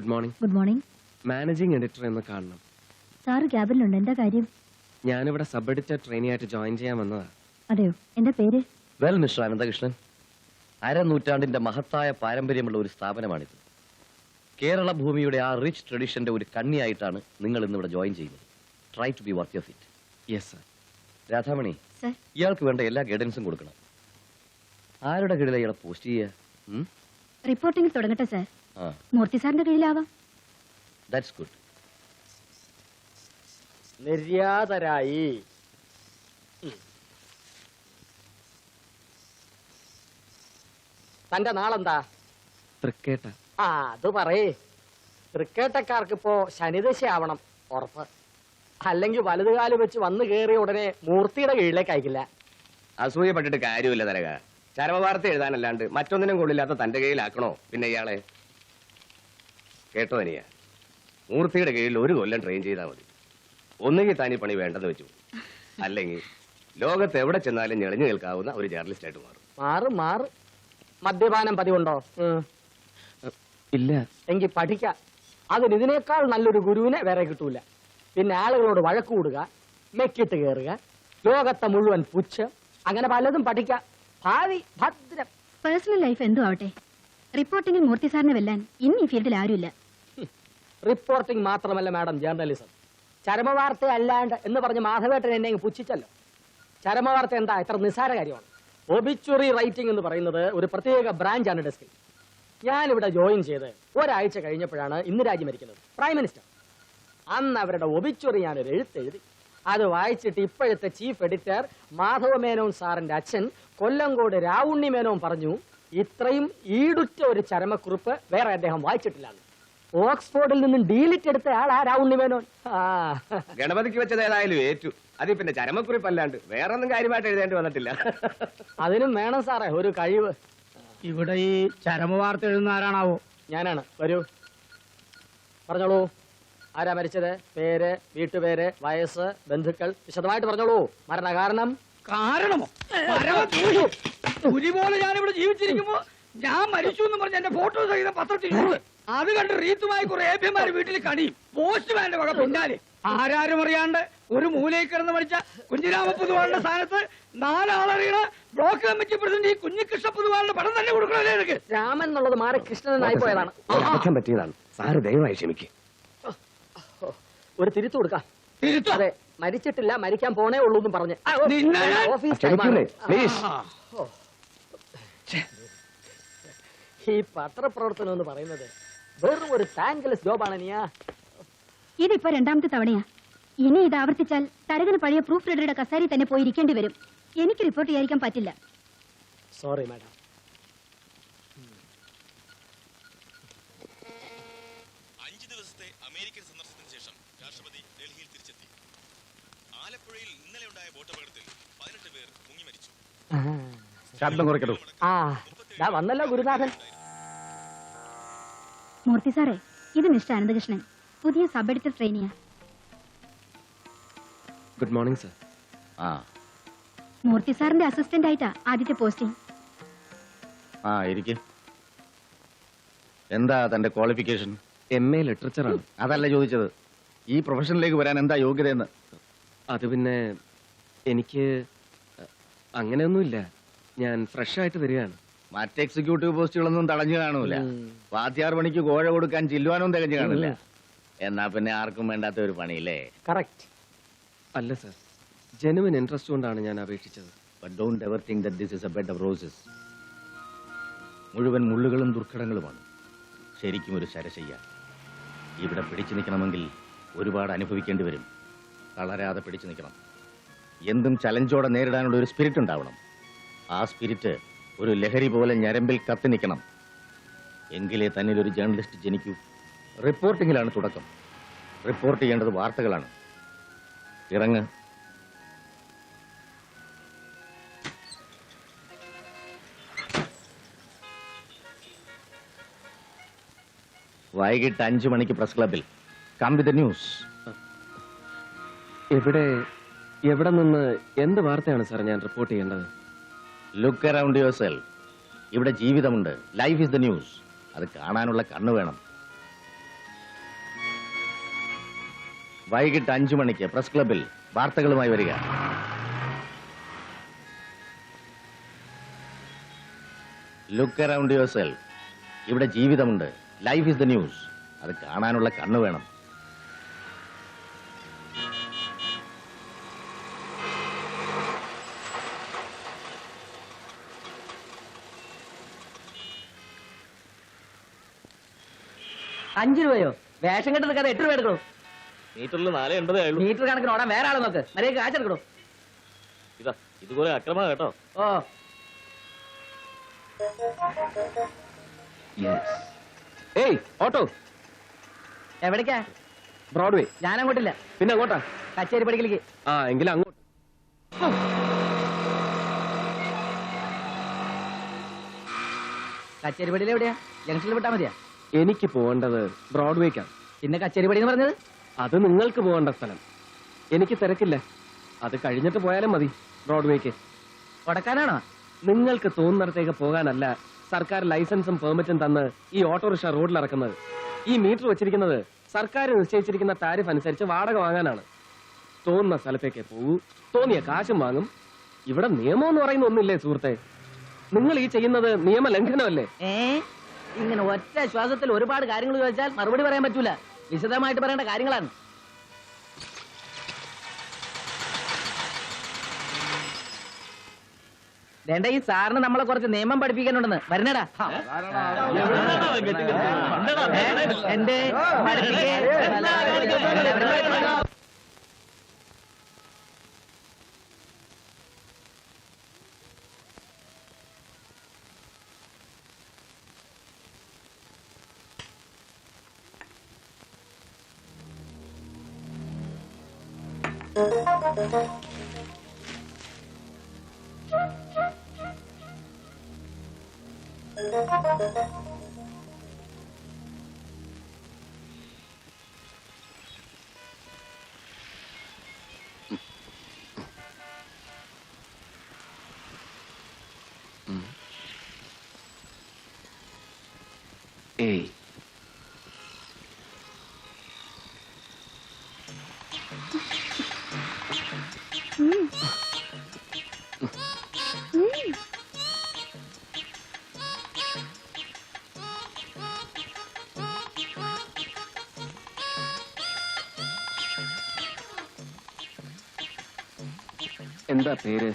Good morning. Good morning. Managing editor എന്ന് കാണണം. Sir ക്യാബിനിലുണ്ട്. എന്താ കാര്യം? ഞാനിവിടെ സബ് എഡിറ്റർ ട്രെയിനിയായിട്ട് ജോയിൻ ചെയ്യാൻ വന്നതാ. അതെയോ? എന്താ പേര്? വെൽ മിസ്റ്റർ അനന്തകൃഷ്ണൻ, അരനൂറ്റാണ്ടിന്റെ മഹത്തായ പാരമ്പര്യമുള്ള ഒരു സ്ഥാപനമാണിത്. കേരള ഭൂമിയുടെ ആ റിച്ച് ട്രഡീഷന്റെ ഒരു കണ്ണിയായിട്ടാണ് നിങ്ങൾ ഇന്നിവിടെ ജോയിൻ ചെയ്യുന്നത്. Try to be worthy of it. Yes sir. Radhamani, sir, ഇയാൾക്ക് വേണ്ട എല്ലാ ഗൈഡൻസും കൊടുക്കണം. ആരുടെ കീഴിലാണ് ഇയാളെ പോസ്റ്റ് ചെയ്യുക? റിപ്പോർട്ടിംഗ് തുടങ്ങട്ടെ സാർ. മൂർത്തി സാറിന്റെ കീഴിലാവാം. That's good. നിര്യാതരായി. തന്റെ നാളെന്താ? തൃക്കേട്ട. അത് പറയേ. തൃക്കേട്ടക്കാർക്ക് ഇപ്പോ ശനിദശയാവണം ഉറപ്പ്. അല്ലെങ്കിൽ വലതുകാല് വെച്ച് വന്നു കയറിയ ഉടനെ മൂർത്തിയുടെ കീഴിലേക്ക് അയക്കില്ല. അസൂയപ്പെട്ടിട്ട് കാര്യമില്ല തരക. ചരമവാർത്ത എഴുതാനല്ലാണ്ട് മറ്റൊന്നിനും കൊള്ളില്ലാത്ത തന്റെ കയ്യിലാക്കണോ പിന്നെ ഇയാളെ? കേട്ടോ അനിയ, മൂർത്തിയുടെ കീഴിൽ 1 കൊല്ലം ട്രെയിൻ ചെയ്താൽ മതി. ഒന്നുകിൽ താനീ പണി വേണ്ടെന്ന് വെച്ചു, അല്ലെങ്കിൽ ലോകത്ത് എവിടെ ചെന്നാലും ഞെളിഞ്ഞു നിൽക്കാവുന്ന ഒരു ജേർണലിസ്റ്റ് ആയിട്ട് മാറും. മാറ്. മദ്യപാനം പതിവുണ്ടോ? ഇല്ല. എങ്കിൽ പഠിക്കാം. അതിന് ഇതിനേക്കാൾ നല്ലൊരു ഗുരുവിനെ വേറെ കിട്ടൂല. പിന്നെ ആളുകളോട് വഴക്ക് കൂടുക, മെക്കിട്ട് കയറുക, ലോകത്തെ മുഴുവൻ പുച്ഛം, അങ്ങനെ പലതും പഠിക്കാം. ഭാവി ഭദ്രം. പേഴ്സണൽ ലൈഫ് എന്തോ ആവട്ടെ, റിപ്പോർട്ടിംഗിൽ മൂർത്തി സാറിനെ വെല്ലാൻ ഇന്ന് ഈ ഫീൽഡിൽ ആരുമില്ല. റിപ്പോർട്ടിംഗ് മാത്രമല്ല മാഡം, ജേർണലിസം. ചരമവാർത്ത അല്ലാണ്ട് എന്ന് പറഞ്ഞ് മാധവേട്ടൻ എന്നെ പുച്ഛിച്ചല്ലോ. ചരമവാർത്ത എന്താ ഇത്ര നിസ്സാര കാര്യമാണ്? ഒബിച്വറി റൈറ്റിംഗ് എന്ന് പറയുന്നത് ഒരു പ്രത്യേക ബ്രാഞ്ചാണ് ഡെസ്കിൽ. ഞാനിവിടെ ജോയിൻ ചെയ്ത് ഒരാഴ്ച കഴിഞ്ഞപ്പോഴാണ് ഇന്ദിരാജി മരിക്കുന്നത്, പ്രൈം മിനിസ്റ്റർ. അന്ന് അവരുടെ ഒബിച്വറി ഞാനൊരു എഴുത്തെഴുതി. അത് വായിച്ചിട്ട് ഇപ്പോഴത്തെ ചീഫ് എഡിറ്റർ മാധവ മേനോൻ സാറിന്റെ അച്ഛൻ കൊല്ലങ്കോട് രാവുണ്ണി മേനോൻ പറഞ്ഞു, ഇത്രയും ഈടുറ്റ ഒരു ചരമക്കുറിപ്പ് വേറെ അദ്ദേഹം വായിച്ചിട്ടില്ല. ഓക്സ്ഫോർഡിൽ നിന്നും ഡീലിറ്റ് എടുത്ത ആളാ രാവുണ്ണി മേനോൻ. ഗണപതിക്ക് വെച്ചത് ഏതായാലും ഏറ്റു. അതിൽ പിന്നെ ചരമക്കുറിപ്പല്ലാണ്ട് വേറെ ഒന്നും കാര്യമായിട്ട് എഴുതേണ്ടി വന്നിട്ടില്ല. അതിനും വേണം സാറേ ഒരു കഴിവ്. ഇവിടെ ഈ ചരമവാർത്ത എഴുതുന്ന ആരാണാവോ? ഞാനാണ്. വരൂ, പറഞ്ഞോളൂ. ആരാ മരിച്ചത്? പേര്, വീട്ടുപേര്, വയസ്സ്, ബന്ധുക്കൾ വിശദമായിട്ട് പറഞ്ഞോളൂ. മരണകാരണം? കാരണമോ? പുലി പോലെ ഞാനിവിടെ ജീവിച്ചിരിക്കുമ്പോ ഞാൻ മരിച്ചു എന്ന് പറഞ്ഞ എന്റെ ഫോട്ടോ സഹിതം പത്രത്തിൽ അത് കണ്ട് റീത്തുമായി കുറെ ഏഭ്യന്മാര് വീട്ടിൽ കണിയും. പോസ്റ്റ്മാന്റെ വക പിന്നാലെ ആരാരും അറിയാണ്ട് ഒരു മൂലയിൽ കിടന്ന് മരിച്ച കുഞ്ഞിരാമ പൊതുവാളുടെ സ്ഥാനത്ത് 4 ആളറിയണ ബ്ലോക്ക് കമ്മിറ്റി പ്രസിഡന്റ് ഈ കുഞ്ഞികൃഷ്ണ പൊതുവാളുടെ പടം തന്നെ കൊടുക്കണല്ലേ എനിക്ക്? രാമൻ എന്നുള്ളത് മാറി കൃഷ്ണനായി പോയതാണ്. പറ്റിയതാണ് സാറ് ദയവായി ക്ഷമിക്ക്. ഒരു തിരുത്തു കൊടുക്കാം. അതെ, മരിച്ചിട്ടില്ല, മരിക്കാൻ പോണേ ഉള്ളൂ എന്നും പറഞ്ഞ് ഈ പത്രപ്രവർത്തനം എന്ന് പറയുന്നത് വെറും ഒരു താങ്ക്ലെസ് ജോബാണ്. നീയാ ഇതിപ്പോ 2ാമത്തെ തവണയാ. ഇനി ഇത് ആവർത്തിച്ചാൽ തരകന് പഴയ പ്രൂഫ് റീഡറുടെ കസേരയിൽ തന്നെ പോയി ഇരിക്കേണ്ടി വരും. എനിക്ക് റിപ്പോർട്ട് ചെയ്യാതിരിക്കാൻ പറ്റില്ല. Sorry madam. 5 ദിവസത്തെ അമേരിക്കൻ സന്ദർശനത്തിന് ശേഷം രാഷ്ട്രപതി ഡൽഹിയിൽ തിരിച്ചെത്തി. ആലപ്പുഴയിൽ ഇന്നലെ ഉണ്ടായ ബോട്ട് അപകടത്തിൽ 18 പേർ മുങ്ങി മരിച്ചു. ശബ്ദം കുറയ്ക്കൂ. വന്നല്ലോ ഗുരുനാഥൻ. മൂർത്തി സാറേ, ഇത് മിസ്റ്റർ അനന്തകൃഷ്ണൻ, പുതിയ സബ് എഡിറ്റർ ട്രെയിനിയാ. Good morning sir. മൂർത്തി സാറിന്റെ അസിസ്റ്റന്റ് ആയിട്ടാ ആദ്യത്തെ പോസ്റ്റിംഗ്. എന്താ തന്റെ ക്വാളിഫിക്കേഷൻ? MA ലിറ്ററേച്ചറാണ്. അതല്ല ചോദിച്ചത്, ഈ പ്രൊഫഷനിലേക്ക് വരാൻ എന്താ യോഗ്യതയെന്ന്. അത് പിന്നെ എനിക്ക് അങ്ങനെയൊന്നുമില്ല. ഞാൻ ഫ്രഷ് ആയിട്ട് വരികയാണ്. മറ്റ് എക്സിക്യൂട്ടീവ് പോസ്റ്റുകളൊന്നും തടഞ്ഞു കാണൂല. വാദ്യാർ പണിക്ക് കോഴ കൊടുക്കാൻ ചില്ലുവാനും തികഞ്ഞു കാണില്ല. എന്നാ പിന്നെ ആർക്കും വേണ്ടാത്ത ഒരു പണിയില്ലേ? കറക്റ്റ്. അല്ല സർ, ജെനുവിൻ ഇൻട്രസ്റ്റ് കൊണ്ടാണ് ഞാൻ അപേക്ഷിച്ചത്. But don't ever think that this is a bed of roses. മുഴുവൻ മുള്ളുകളും ദുർഘടങ്ങളുമാണ്. ശരിക്കും ഒരു ശരശയ്യ. ഇവിടെ പിടിച്ചു നിൽക്കണമെങ്കിൽ ഒരുപാട് അനുഭവിക്കേണ്ടി വരും. തളരാതെ പിടിച്ചു നിൽക്കണം. എന്തും ചലഞ്ചോടെ നേരിടാനുള്ള ഒരു സ്പിരിറ്റ് ഉണ്ടാവണം. ആ സ്പിരിറ്റ് ഒരു ലഹരി പോലെ ഞരമ്പിൽ കത്തി നിൽക്കണം. എങ്കിലേ തന്നിൽ ഒരു ജേർണലിസ്റ്റ് ജനിക്കൂ. റിപ്പോർട്ടിങ്ങിലാണ് തുടക്കം. റിപ്പോർട്ട് ചെയ്യേണ്ടത് വാർത്തകളാണ്. ഇറങ്ങ്. വൈകിട്ട് 5 മണിക്ക് പ്രസ് ക്ലബിൽ. Come with the news. എവിടെ നിന്ന് എന്ത് വാർത്തയാണ് സാർ ഞാൻ റിപ്പോർട്ട് ചെയ്യേണ്ടത്? Look around yourself. ഇവിടെ ജീവിതമുണ്ട്. Life is the news. അത് കാണാനുള്ള കണ്ണ് വേണം. വൈകിട്ട് 5 മണിക്ക് പ്രസ് ക്ലബിൽ വാർത്തകളുമായി വരിക. Look around yourself. ഇവിടെ ജീവിതമുണ്ട്. Life is the news. അത് കാണാനുള്ള കണ്ണ് വേണം. $5 രൂപയോ? വേഷം കെട്ട് നിൽക്കാതെ 8 രൂപ എടുക്കണോ? മീറ്ററിൽ 4.80 ആയുള്ളൂ. മീറ്റർ കണക്കിന് ഓടാൻ വേറെ ആളെ നോക്ക്. മര്യാദ കാശെടുക്കണോ? ഇതാ ഇതുപോലെ അക്രമ കേട്ടോ. ഓ ഏയ് ഓട്ടോ, എവിടേക്കാ? ബ്രോഡ്വേ. ഞാൻ അങ്ങോട്ടില്ല, പിന്നെ അങ്ങോട്ടാ? കച്ചേരി പടിക്കലേക്ക്. ആ എങ്കിലും അങ്ങോട്ട്. കച്ചേരി പടിയിൽ എവിടെയാ? ജംഗ്ഷനിൽ വിട്ടാ മതിയാ? എനിക്ക് പോകേണ്ടത് ബ്രോഡ്വേക്കാണ്. പിന്നെ കച്ചേരി പടി എന്ന് പറഞ്ഞത്? അത് നിങ്ങൾക്ക് പോകേണ്ട സ്ഥലം. എനിക്ക് തിരക്കില്ല. അത് കഴിഞ്ഞിട്ട് പോയാലും മതി. ബ്രോഡ്വേക്ക് കൊടക്കാനാണോ? നിങ്ങൾക്ക് തോന്നുന്നിടത്തേക്ക് പോകാനല്ല സർക്കാർ ലൈസൻസും പെർമിറ്റും തന്ന് ഈ ഓട്ടോറിക്ഷ റോഡിൽ ഇറക്കുന്നത്. ഈ മീറ്റർ വെച്ചിരിക്കുന്നത് സർക്കാർ നിശ്ചയിച്ചിരിക്കുന്ന താരിഫ് അനുസരിച്ച് വാടക വാങ്ങാനാണ്. തോന്നുന്ന സ്ഥലത്തേക്ക് പോകൂ, തോന്നിയ കാശും വാങ്ങും. ഇവിടെ നിയമം എന്ന് പറയുന്ന ഒന്നില്ലേ സുഹൃത്തെ? നിങ്ങൾ ഈ ചെയ്യുന്നത് നിയമലംഘനമല്ലേ? ഇങ്ങനെ ഒറ്റ ശ്വാസത്തിൽ ഒരുപാട് കാര്യങ്ങൾ ചോദിച്ചാൽ മറുപടി പറയാൻ പറ്റൂല. വിശദമായിട്ട് പറയേണ്ട കാര്യങ്ങളാണ്. വേണ്ട, ഈ സാറിന് നമ്മളെ കുറച്ച് നിയമം പഠിപ്പിക്കാനുണ്ടെന്ന്. വരണടാ. എന്റെ ഏയ് എന്താ പേര്?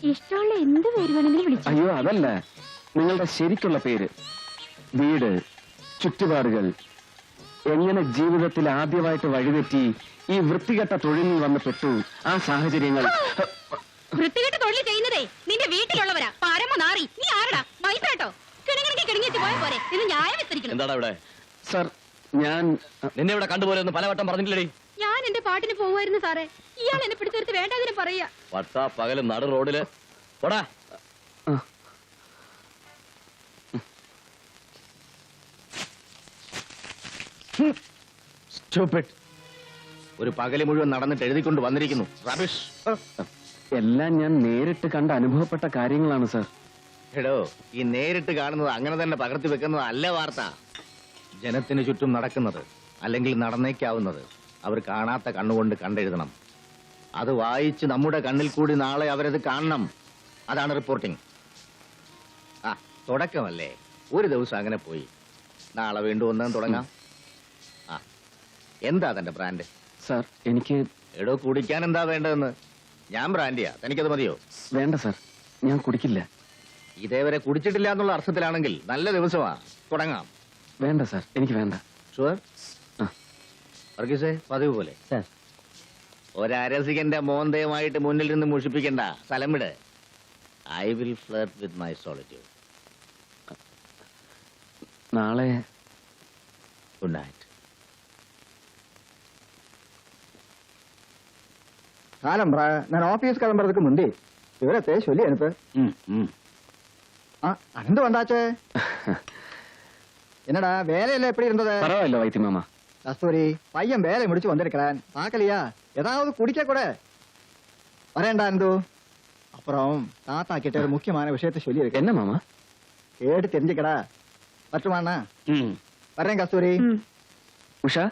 ഇഷ്ടമുള്ള എന്ത് പേര് വേണമെങ്കിലും വിളിച്ചു. അയ്യോ അതല്ല, നിങ്ങളുടെ ശരിക്കുള്ള പേര്, വീട്, ചുറ്റുപാടുകൾ, എങ്ങനെ ജീവിതത്തിൽ ആദ്യമായിട്ട് വഴിതെറ്റി ഈ വൃത്തികെട്ട തൊഴിലിൽ വന്ന് പെട്ടു, ആ സാഹചര്യങ്ങൾ. വൃത്തികെട്ട തൊഴിൽ ചെയ്യുന്നതേ നിന്റെ വീട്ടിലുള്ളവരാ. പരമ നാറി. നീ ആരടാ? മൈസേട്ടോ കിണങ്ങിച്ച് പോയ പോരെ. ഇത് ന്യായം വിസ്തരിക്കണം. എന്താടാ ഇവിടെ? സർ ഞാൻ നിന്നെ ഇവിടെ കണ്ടുപോലെ ഒന്ന് പലവട്ടം പറഞ്ഞിട്ടില്ലേ? ഞാൻ എന്റെ പാട്ടിന് പോകുമായിരുന്നു സാറേ. ഇയാൾ എന്നെ പിടിച്ചെടുത്ത് വേണ്ടതിന് പറയാ. പട്ടാ പകലും നടു റോഡില് പോടാ. ഒരു പകല് മുഴുവൻ നടന്നിട്ട് എഴുതിക്കൊണ്ട് വന്നിരിക്കുന്നു. റബിഷ്. എല്ലാം ഞാൻ നേരിട്ട് കണ്ട് അനുഭവപ്പെട്ട കാര്യങ്ങളാണ് സർ. എടോ, ഈ നേരിട്ട് കാണുന്നത് അങ്ങനെ തന്നെ പകർത്തി വെക്കുന്നത് അല്ല വാർത്ത. ജനത്തിന് ചുറ്റും നടക്കുന്നത് അല്ലെങ്കിൽ നടന്നേക്കാവുന്നത് അവർ കാണാത്ത കണ്ണുകൊണ്ട് കണ്ടെഴുതണം. അത് വായിച്ച് നമ്മുടെ കണ്ണിൽ കൂടി നാളെ അവരത് കാണണം. അതാണ് റിപ്പോർട്ടിംഗ്. ആ തുടക്കമല്ലേ, ഒരു ദിവസം അങ്ങനെ പോയി. നാളെ വീണ്ടും ഒന്നും തുടങ്ങാം. ആ എന്താ തന്റെ ബ്രാൻഡ്? സർ എനിക്ക് എടോ, കുടിക്കാൻ എന്താ വേണ്ടതെന്ന്? ഞാൻ ബ്രാൻഡിയാ, തനിക്കത് മതിയോ? വേണ്ട സർ, ഞാൻ കുടിക്കില്ല. ഇതേവരെ കുടിച്ചിട്ടില്ല എന്നുള്ള അർത്ഥത്തിലാണെങ്കിൽ നല്ല ദിവസമാ, തുടങ്ങാം. വേണ്ട സർ, എനിക്ക് വേണ്ട. ഷുവർ? വർഗീസേ, പതിവ് പോലെ ഒരരസികന്റെ മോന്തയുമായിട്ട് മുന്നിൽ നിന്ന് മുഷിപ്പിക്കണ്ട. സ്ഥലം വിട്. I will flirt with my solitude. നാളെ ഗുഡ് നൈറ്റ്. காலம்பா நான் ஆபீஸ் கிளம்புறதுக்கு முந்தி விவரத்தை சொல்லி அனுப்பு. அந்து வந்தாச்சே. என்னடா வேலையில எப்படி இருந்தது? பரவாயில்ல வைத்தி மாமா. கஸ்தூரி, பையன் வேலை முடிச்சு வந்திருக்கிறான். பார்க்கலையா? ஏதாவது குடிக்க கூட வரேன்டா இந்து. அப்புறம் தாத்தா கிட்ட ஒரு முக்கியமான விஷயத்தை சொல்லி இருக்கு. என்ன மாமா? கேட்டு தெரிஞ்சுக்கடா. பற்றுமாண்ணா? வரேன் கஸ்தூரி. உஷா,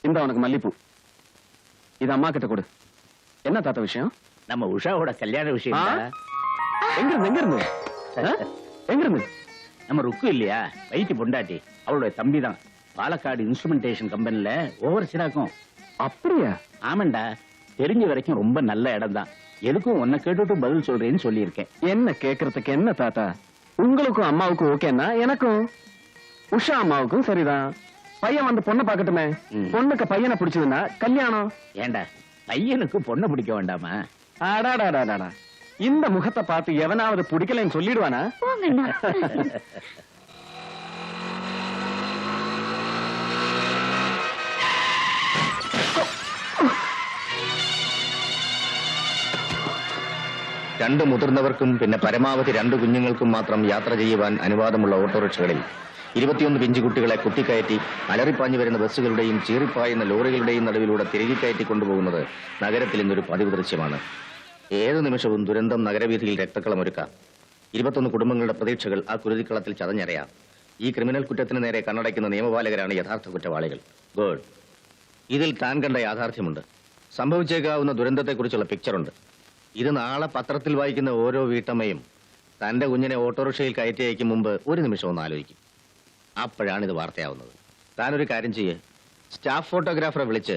இந்த உனக்கு மல்லிப்பூ. இது அம்மா கிட்ட கொடு. என்ன தாத்தா விஷயம்? நம்ம உஷாவோட கல்யாண விஷயம். எங்கிருந்து? நம்ம ருக்கு இல்லையா, வைத்தி பொண்டாட்டி, அவளுடைய தம்பி தான். பாலக்காடு இன்ஸ்ட்ருமெண்டேஷன் கம்பெனில ஓவர் சிராக்கும். அப்படியா? ஆமாண்டா, தெரிஞ்ச வரைக்கும் ரொம்ப நல்ல இடம் தான். எதுக்கும் உன்னை கேட்டுட்டு பதில் சொல்றேன்னு சொல்லியிருக்கேன். என்ன கேக்குறதுக்கு என்ன தாத்தா? உங்களுக்கும் அம்மாவுக்கும் ஓகேன்னா எனக்கும், உஷா அம்மாவுக்கும் சரிதான். பையன் வந்து பொண்ணை பாக்கட்டுமே. பொண்ணுக்கு பையனை பிடிச்சதுன்னா கல்யாணம். ஏண்டா, பையனுக்கு பொண்ணை பிடிக்க வேண்டாமா? அடாடாடாடாடா, இந்த முகத்தை பார்த்து எவனாவது பிடிக்கலன்னு சொல்லிடுவானா? போங்கண்ணா. രണ്ട് മുതിർന്നവർക്കും പിന്നെ പരമാവധി 2 കുഞ്ഞുങ്ങൾക്കും മാത്രം യാത്ര ചെയ്യുവാൻ അനുവാദമുള്ള ഓട്ടോറിക്ഷകളിൽ 21 പിഞ്ചുകുട്ടികളെ കുത്തിക്കയറ്റി അലറിപ്പാഞ്ഞു വരുന്ന ബസ്സുകളുടെയും ചീറിപ്പായുന്ന ലോറികളുടെയും നടുവിലൂടെ തിരികെ കയറ്റി കൊണ്ടുപോകുന്നത് നഗരത്തിൽ ഇന്നൊരു പതിവ് ദൃശ്യമാണ്. ഏതു നിമിഷവും ദുരന്തം നഗരവീഥിയിൽ രക്തക്കളമൊരുക്കാം. 21 കുടുംബങ്ങളുടെ പ്രതീക്ഷകൾ ആ കുരുതിക്കളത്തിൽ ചതഞ്ഞറിയാം. ഈ ക്രിമിനൽ കുറ്റത്തിന് നേരെ കണ്ണടയ്ക്കുന്ന നിയമപാലകരാണ് യഥാർത്ഥ കുറ്റവാളികൾ. ഗുഡ്. ഇതിൽ താൻ കണ്ട യാഥാർത്ഥ്യമുണ്ട്. സംഭവിച്ചേക്കാവുന്ന ദുരന്തത്തെക്കുറിച്ചുള്ള പിക്ചറുണ്ട്. ഇത് നാളെ പത്രത്തിൽ വായിക്കുന്ന ഓരോ വീട്ടമ്മയും തന്റെ കുഞ്ഞിനെ ഓട്ടോറിക്ഷയിൽ കയറ്റി അയക്കും മുമ്പ് ഒരു നിമിഷം ഒന്ന് ആലോചിക്കും. അപ്പോഴാണ് ഇത് വാർത്തയാവുന്നത്. താനൊരു കാര്യം ചെയ്യ്, സ്റ്റാഫ് ഫോട്ടോഗ്രാഫറെ വിളിച്ച്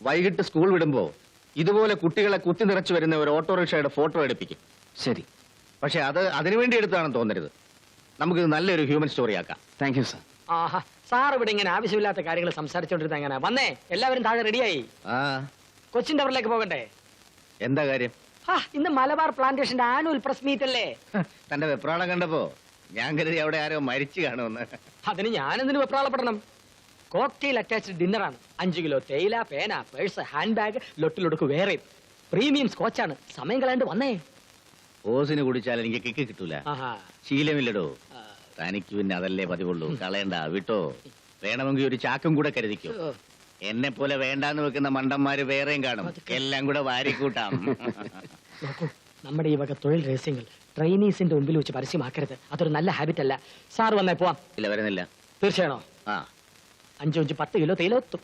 വൈകിട്ട് സ്കൂൾ വിടുമ്പോ ഇതുപോലെ കുട്ടികളെ കുത്തി നിറച്ചു വരുന്ന ഒരു ഓട്ടോറിക്ഷയുടെ ഫോട്ടോ എടുപ്പിക്കും. ശരി, പക്ഷെ അത് അതിനുവേണ്ടി എടുത്താണെന്ന് തോന്നരുത്. നമുക്കിത് നല്ലൊരു ഹ്യൂമൻ സ്റ്റോറി ആക്കാം. Thank you sir. Aaha, sir ഇവിടെ ഇങ്ങനെ ആവശ്യമില്ലാത്ത കാര്യങ്ങൾ സംസാരിച്ചോണ്ടിരുന്ന എങ്ങനെ? വന്നേ, എല്ലാവരും താഴെ റെഡിയായി. ആ, കൊച്ചിൻ ടവറിലേക്ക് പോകണ്ടേ? എന്താ കാര്യം? ഇന്ന് മലബാർ പ്ലാന്റേഷന്റെ ആനുവൽ പ്രസ് മീറ്റ് അല്ലേ? തന്റെ വെപ്രാളം കണ്ടപ്പോ ഞാൻ കരുതി അവിടെ ആരോ മരിച്ചു കാണുമെന്ന്. അതിന് ഞാനെന്തിനു വെപ്രാളപ്പെടണം? കോക്ടെയിൽ അറ്റാച്ച്ഡ് ഡിന്നറാണ്. 5 കിലോ തേയില, പേന, പേഴ്സ്, ഹാൻഡ് ബാഗ്, ലൊട്ടിലൊടുക്ക് വേറെ. പ്രീമിയം സ്കോച്ചാണ്. സമയം കളയാണ്ട് വന്നേ. ഓസിന് കുടിച്ചാൽ എനിക്ക് കിക്ക് കിട്ടൂല. ആഹാ, ശീലമില്ലടോ. തനിക്ക് പിന്നെ അതല്ലേ പതിവുള്ളൂ. കളയണ്ട, വിട്ടോ. വേണമെങ്കിൽ ഒരു ചാക്കും കൂടെ കരുതിക്കോ. എന്നെ പോലെ വേണ്ടാന്ന് വെക്കുന്ന മണ്ടന്മാര് വേറെയും കാണും. എല്ലാം കൂടെ വാരിക്കൂട്ടാം. നോക്കൂ, നമ്മുടെ ഈ വക തൊഴിൽ രഹസ്യങ്ങൾ ട്രെയിനീസിന്റെ മുമ്പിൽ വെച്ച് പരസ്യമാക്കരുത്. അതൊരു നല്ല ഹാബിറ്റ് അല്ല. സാർ വന്നേ പോവാം. ഇല്ല, വരുന്നില്ല. തീർച്ചയാണോ? ആ, 5 10 കിലോ തേയില ഒത്തും.